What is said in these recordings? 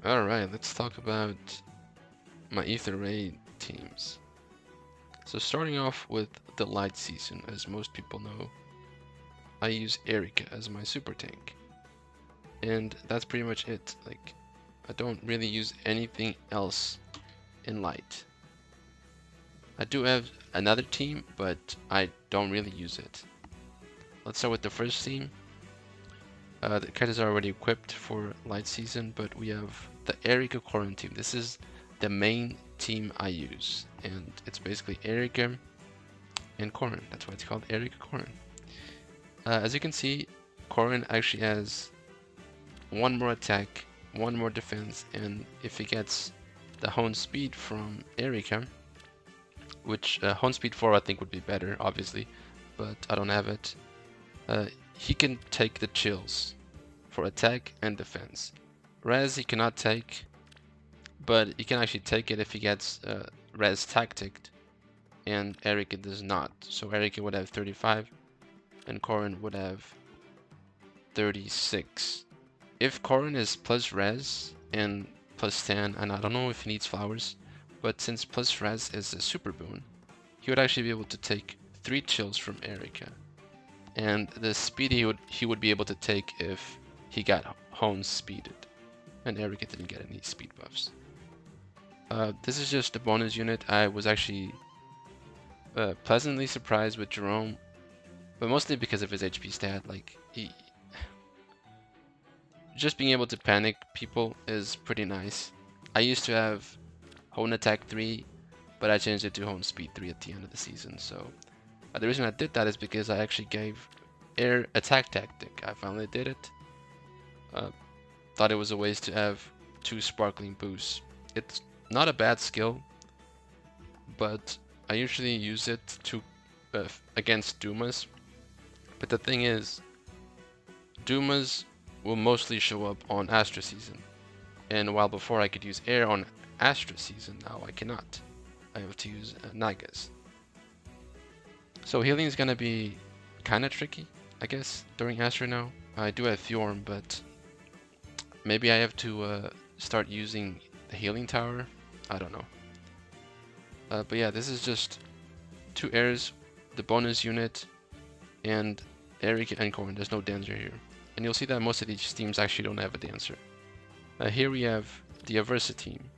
Alright, let's talk about my Ether Ray teams. So starting off with the light season, as most people know, I use Erika as my super tank. And that's pretty much it. Like, I don't really use anything else in light. I do have another team, but I don't really use it. Let's start with the first team. The characters are already equipped for light season, but we have the Erika Corrin team. This is the main team I use, and it's basically Erika and Corrin. That's why it's called Erika Corrin. As you can see, Corrin actually has one more attack, one more defense, and if he gets the Hone Speed from Erika, which Hone Speed 4 I think would be better, obviously, but I don't have it, he can take the chills for attack and defense. Res he cannot take, but he can actually take it if he gets Res tacticked, and Erika does not. So Erika would have 35, and Corrin would have 36. If Corrin is plus Res and plus 10, and I don't know if he needs flowers, but since plus Res is a super boon, he would actually be able to take 3 chills from Erika. And the speed he would be able to take if he got Hone speeded, and Erika didn't get any speed buffs. This is just a bonus unit. I was actually pleasantly surprised with Jerome, but mostly because of his HP stat. Like, he just being able to panic people is pretty nice. I used to have Hone Attack 3, but I changed it to Hone Speed 3 at the end of the season. So the reason I did that is because I actually gave Air Attack Tactic. I finally did it. Thought it was a waste to have 2 sparkling boosts. It's not a bad skill, but I usually use it to against Dumas. But the thing is, Dumas will mostly show up on Astra season, and while before I could use Air on Astra season, now I cannot. I have to use Nagas. So healing is gonna be kind of tricky, I guess, during Astra now. I do have Fjorm, but maybe I have to start using the healing tower. I don't know. But yeah, this is just 2 airs, the bonus unit, and Erika and Corrin. There's no dancer here. And you'll see that most of these teams actually don't have a dancer. Here we have the Aversa team.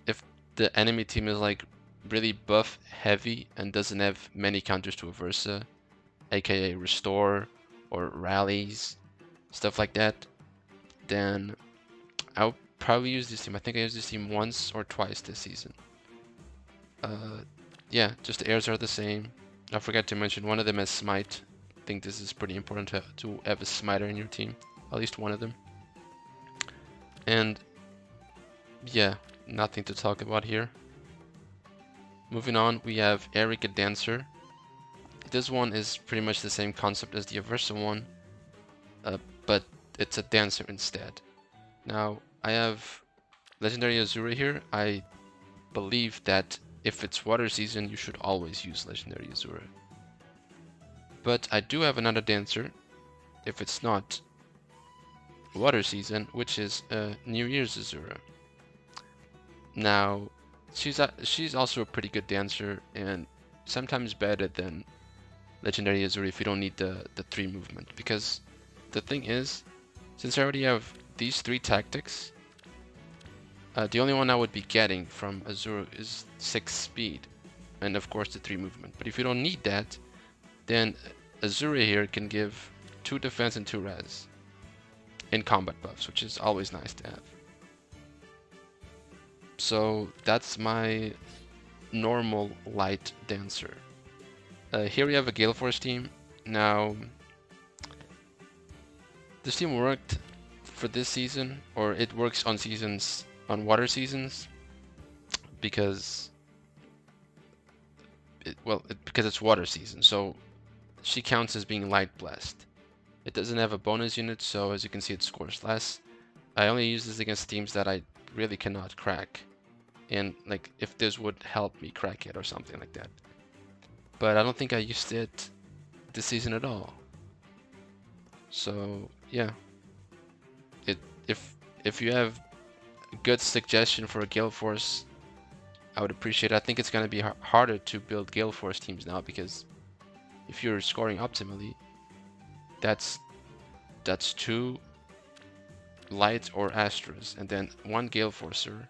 If the enemy team is like really buff heavy and doesn't have many counters to Aversa, aka Restore or Rallies, stuff like that, then I'll probably use this team. I think I used this team once or twice this season. Yeah, just the airs are the same. I forgot to mention one of them has Smite. I think this is pretty important to have a Smiter in your team, at least one of them. And yeah, nothing to talk about here. Moving on, we have Erika Dancer. This one is pretty much the same concept as the Aversa one, but it's a dancer instead. Now, I have Legendary Azura here. I believe that if it's water season, you should always use Legendary Azura. But I do have another dancer, if it's not water season, which is New Year's Azura. Now, she's also a pretty good dancer, and sometimes better than Legendary Azura if you don't need the 3 movement. Because the thing is, since I already have these 3 tactics, the only one I would be getting from Azura is 6 speed, and of course the 3 movement. But if you don't need that, then Azura here can give 2 defense and 2 res in combat buffs, which is always nice to have. So that's my normal light dancer. Here we have a gale-force team. Now, this team worked for this season, or it works on seasons, on water seasons, because because it's water season, so she counts as being light blessed. It doesn't have a bonus unit, so as you can see, it scores less. I only use this against teams that I really cannot crack, and like if this would help me crack it or something like that. But I don't think I used it this season at all. So yeah, if you have a good suggestion for a gale-force, I would appreciate it. I think it's going to be harder to build gale-force teams now, because if you're scoring optimally, that's 2 light or astras, and then 1 gale-forcer,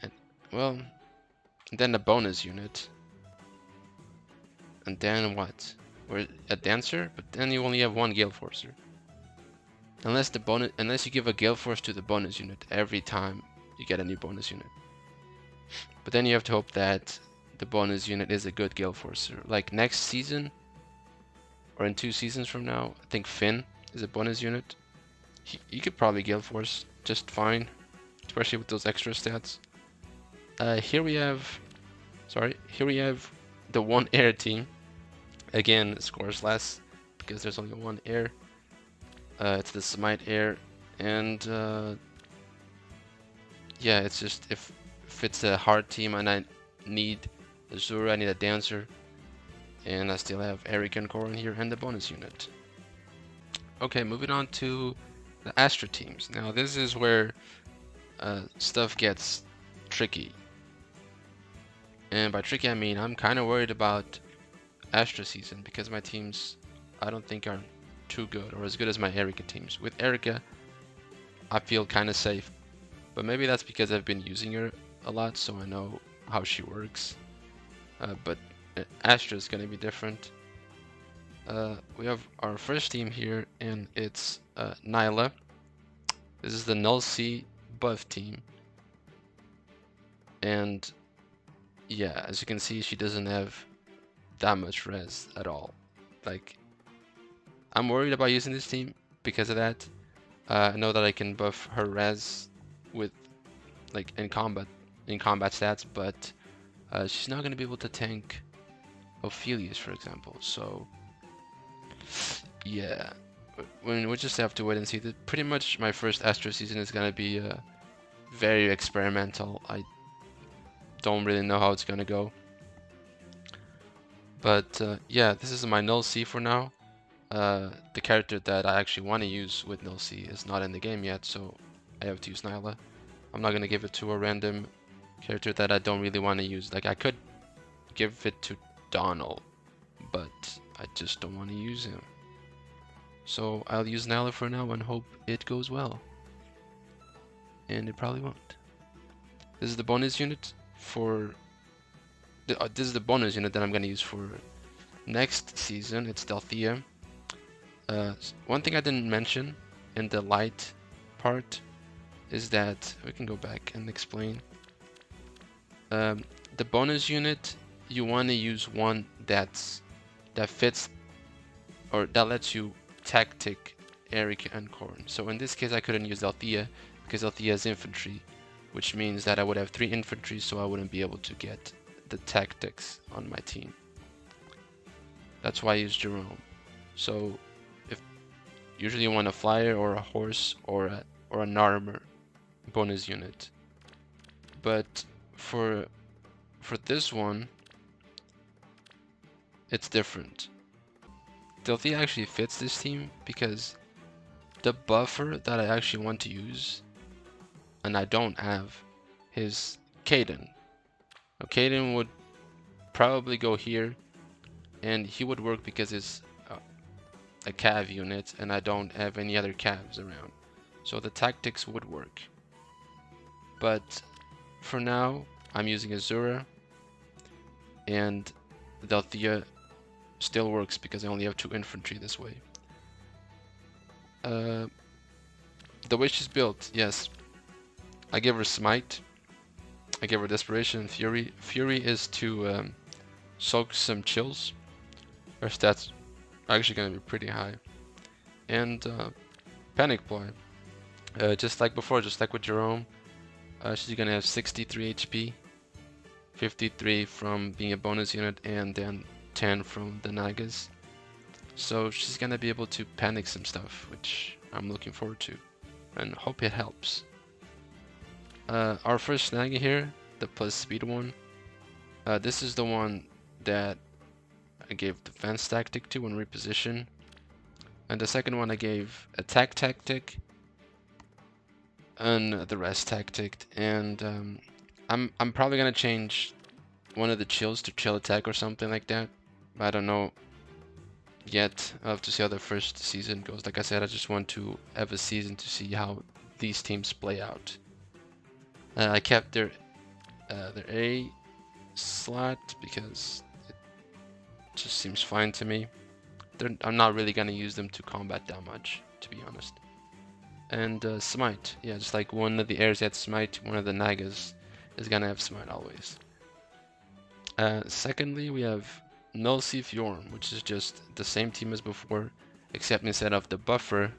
and well, and then a bonus unit, and then what? Or a dancer, but then you only have 1 gale-forcer. Unless you give a gale-force to the bonus unit every time you get a new bonus unit. But then you have to hope that the bonus unit is a good gale-forcer. Like next season, or in 2 seasons from now, I think Finn is a bonus unit. He could probably gale-force just fine, especially with those extra stats. Here we have the 1 air team. Again, it scores less because there's only 1 air. It's the Smite air, and yeah, it's just if it's a hard team and I need Azura, I need a dancer, and I still have Eric and Corin here and the bonus unit. Okay, moving on to the Astra teams. Now this is where stuff gets tricky. And by tricky I mean I'm kind of worried about Astra season, because my teams I don't think are too good or as good as my Erika teams. With Erika, I feel kind of safe, but maybe that's because I've been using her a lot, so I know how she works. But Astra is going to be different. We have our first team here, and it's Nyla. This is the Null C buff team. And yeah, as you can see, she doesn't have that much res at all. Like, I'm worried about using this team because of that. I know that I can buff her res with, like, in combat stats, but she's not going to be able to tank Ophelius, for example. So yeah, we'll just have to wait and see. Pretty much my first Astra season is going to be very experimental. I don't really know how it's going to go. But yeah, this is my Null C for now. The character that I actually want to use with Null C is not in the game yet, so I have to use Nyla. I'm not going to give it to a random character that I don't really want to use. Like, I could give it to Donald, but I just don't want to use him. So I'll use Nyla for now and hope it goes well. And it probably won't. This is the bonus unit for... this is the bonus unit that I'm going to use for next season. It's Delthea. One thing I didn't mention in the light part is that... we can go back and explain. The bonus unit, you want to use one that fits, or that lets you tactic Eric and Corn. So in this case I couldn't use Althea because Althea is infantry, which means that I would have 3 infantry, so I wouldn't be able to get the tactics on my team. That's why I use Jerome. So if usually you want a flyer or a horse or an armor bonus unit, but for this one it's different. Delthea actually fits this team because the buffer that I actually want to use, and I don't have, is Caden. Now, Caden would probably go here, and he would work because it's a cav unit, and I don't have any other cavs around. So the tactics would work. But for now, I'm using Azura, and Delthea still works because I only have 2 infantry this way. The way she's built, yes. I give her Smite. I give her Desperation and Fury. Fury is to soak some chills. Her stats are actually going to be pretty high. And Panic Ploy. Just like before, just like with Jerome, she's going to have 63 HP. 53 from being a bonus unit, and then 10 from the Nagas. So she's gonna be able to panic some stuff, which I'm looking forward to, and hope it helps. Our first Naga here, the plus speed one, this is the one that I gave defense tactic to when reposition, and the second one I gave attack tactic, and the rest tactic, and I'm probably gonna change one of the chills to chill attack or something like that. I don't know yet. I'll have to see how the first season goes. Like I said, I just want to have a season to see how these teams play out. I kept their A slot because it just seems fine to me. I'm not really gonna use them to combat that much, to be honest. And smite, yeah, just like one of the heirs had smite, one of the nagas is gonna have smite always. Secondly, we have Null Fjorm, which is just the same team as before, except instead of the buffer,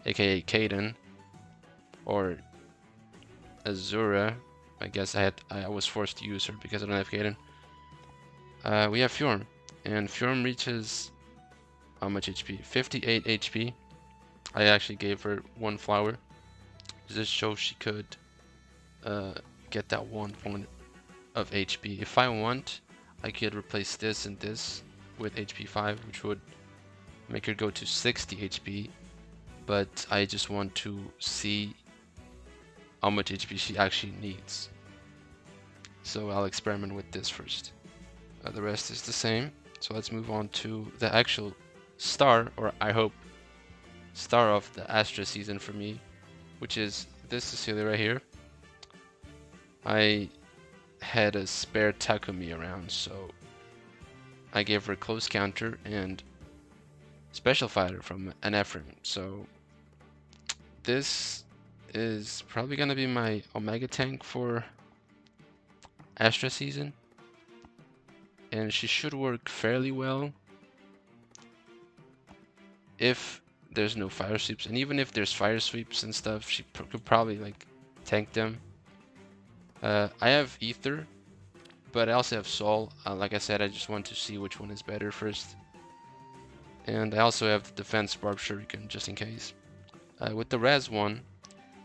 aka Kaden, or Azura, I guess I was forced to use her because I don't have Kaden. We have Fjorm, and Fjorm reaches how much HP? 58 HP. I actually gave her one flower to just show she could get that 1 point of HP. If I want, I could replace this and this with HP 5, which would make her go to 60 HP, but I just want to see how much HP she actually needs. So I'll experiment with this first. The rest is the same. So let's move on to the actual star, or I hope star of the Astra season for me, which is this Cecilia right here. I had a spare Takumi around, so I gave her close counter and special fighter from an Ephraim. So this is probably gonna be my Omega tank for Astra season, and she should work fairly well if there's no fire sweeps, and even if there's fire sweeps and stuff, she could probably like tank them. I have Ether, but I also have Soul. Like I said, I just want to see which one is better first. And I also have the defense Barb Shuriken just in case. With the res one,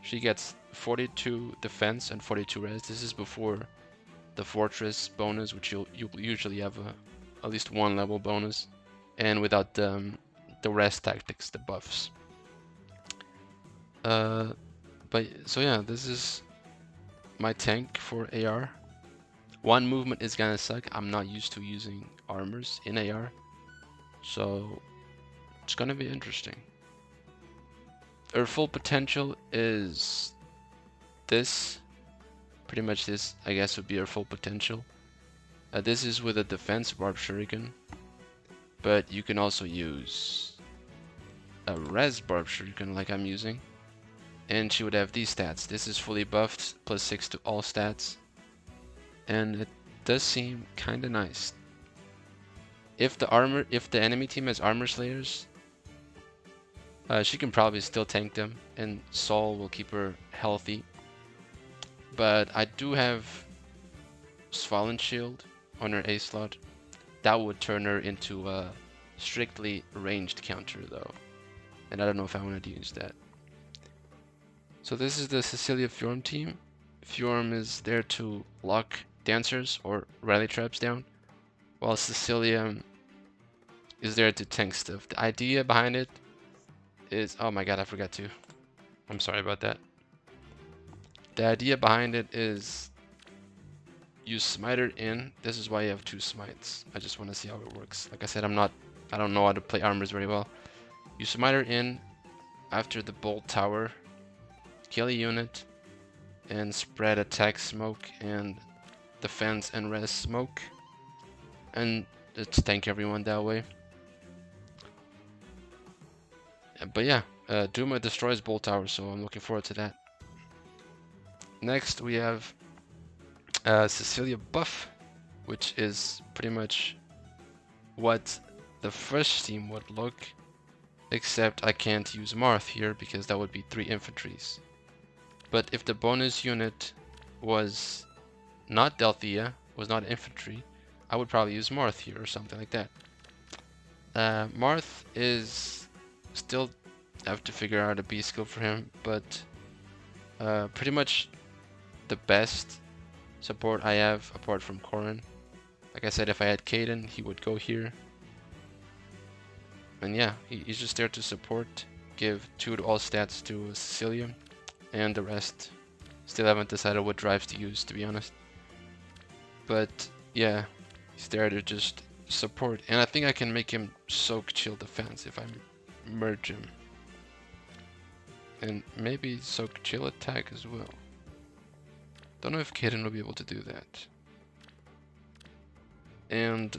she gets 42 defense and 42 res. This is before the fortress bonus, which you'll usually have at least one level bonus, and without the rest tactics, the buffs. But so yeah, this is my tank for AR. One movement is gonna suck. I'm not used to using armors in AR, so it's gonna be interesting. Her full potential is this. Pretty much this, I guess, would be her full potential. This is with a defense Barb Shuriken, but you can also use a res Barb Shuriken like I'm using, and she would have these stats. This is fully buffed, +6 to all stats, and it does seem kinda nice. If the enemy team has armor slayers, she can probably still tank them, and Sol will keep her healthy. But I do have Svalin Shield on her A slot. That would turn her into a strictly ranged counter though, and I don't know if I want to use that. So this is the Cecilia Fjorm team. Fjorm is there to lock dancers or rally traps down, while Cecilia is there to tank stuff. The idea behind it is, oh my god, I forgot to. I'm sorry about that. The idea behind it is you smite her in. This is why you have 2 smites. I just want to see how it works. Like I said, I don't know how to play armors very well. You smite her in after the bolt tower, kill a unit, and spread attack smoke and defense and res smoke, and just tank everyone that way. But yeah, Duma destroys bolt tower, so I'm looking forward to that. Next we have Cecilia buff, which is pretty much what the first team would look, except I can't use Marth here because that would be 3 infantries. But if the bonus unit was not Delthea, was not infantry, I would probably use Marth here or something like that. Marth is still have to figure out a B skill for him, but pretty much the best support I have apart from Corrin. Like I said, if I had Kaden, he would go here. And yeah, he's just there to support, give 2 to all stats to Cecilia, and the rest. Still haven't decided what drives to use, to be honest. But yeah, he's there to just support, and I think I can make him soak chill defense if I merge him. And maybe soak chill attack as well. Don't know if Kaden will be able to do that. And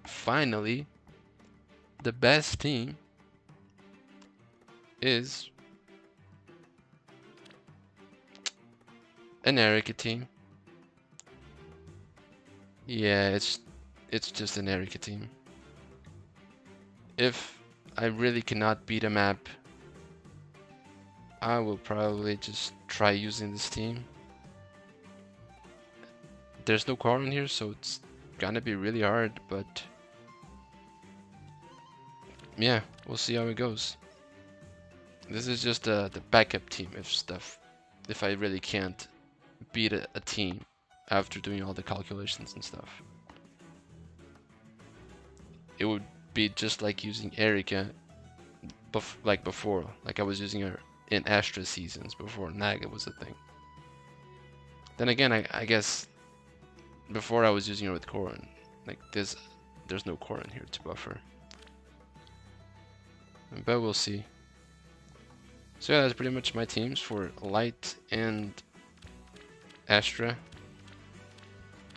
finally, the best team is an Erika team. Yeah, it's just an Erika team. If I really cannot beat a map, I will probably just try using this team. There's no car in here, so it's gonna be really hard, but yeah, we'll see how it goes. This is just the backup team if I really can't beat a team after doing all the calculations and stuff. It would be just like using Erika like before, like I was using her in Astra seasons before Naga was a thing. Then again, I guess before I was using her with Corrin. Like there's no Corrin here to buffer. But we'll see. So yeah, that's pretty much my teams for Light and Astra.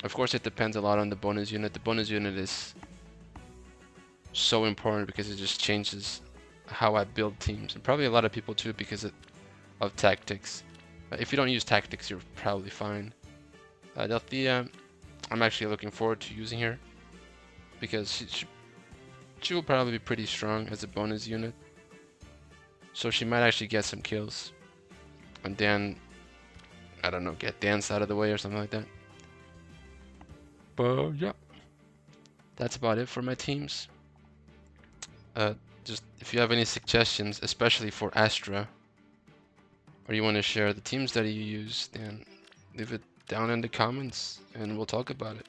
Of course, it depends a lot on the bonus unit. The bonus unit is so important because it just changes how I build teams, and probably a lot of people too because of tactics. If you don't use tactics, you're probably fine. Delthea, I'm actually looking forward to using her because she will probably be pretty strong as a bonus unit. So she might actually get some kills. And then, I don't know, get Dance out of the way or something like that. But yeah, that's about it for my teams. Just if you have any suggestions, especially for Astra, or you want to share the teams that you use, then leave it down in the comments and we'll talk about it.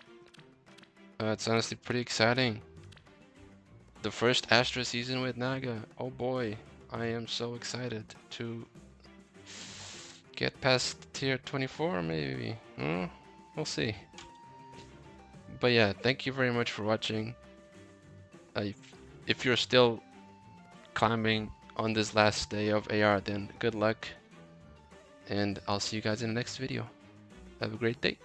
It's honestly pretty exciting. The first Astra season with Naga. Oh boy, I am so excited to get past tier 24 maybe. We'll see. But yeah, thank you very much for watching. If you're still climbing on this last day of AR, then good luck. And I'll see you guys in the next video. Have a great day.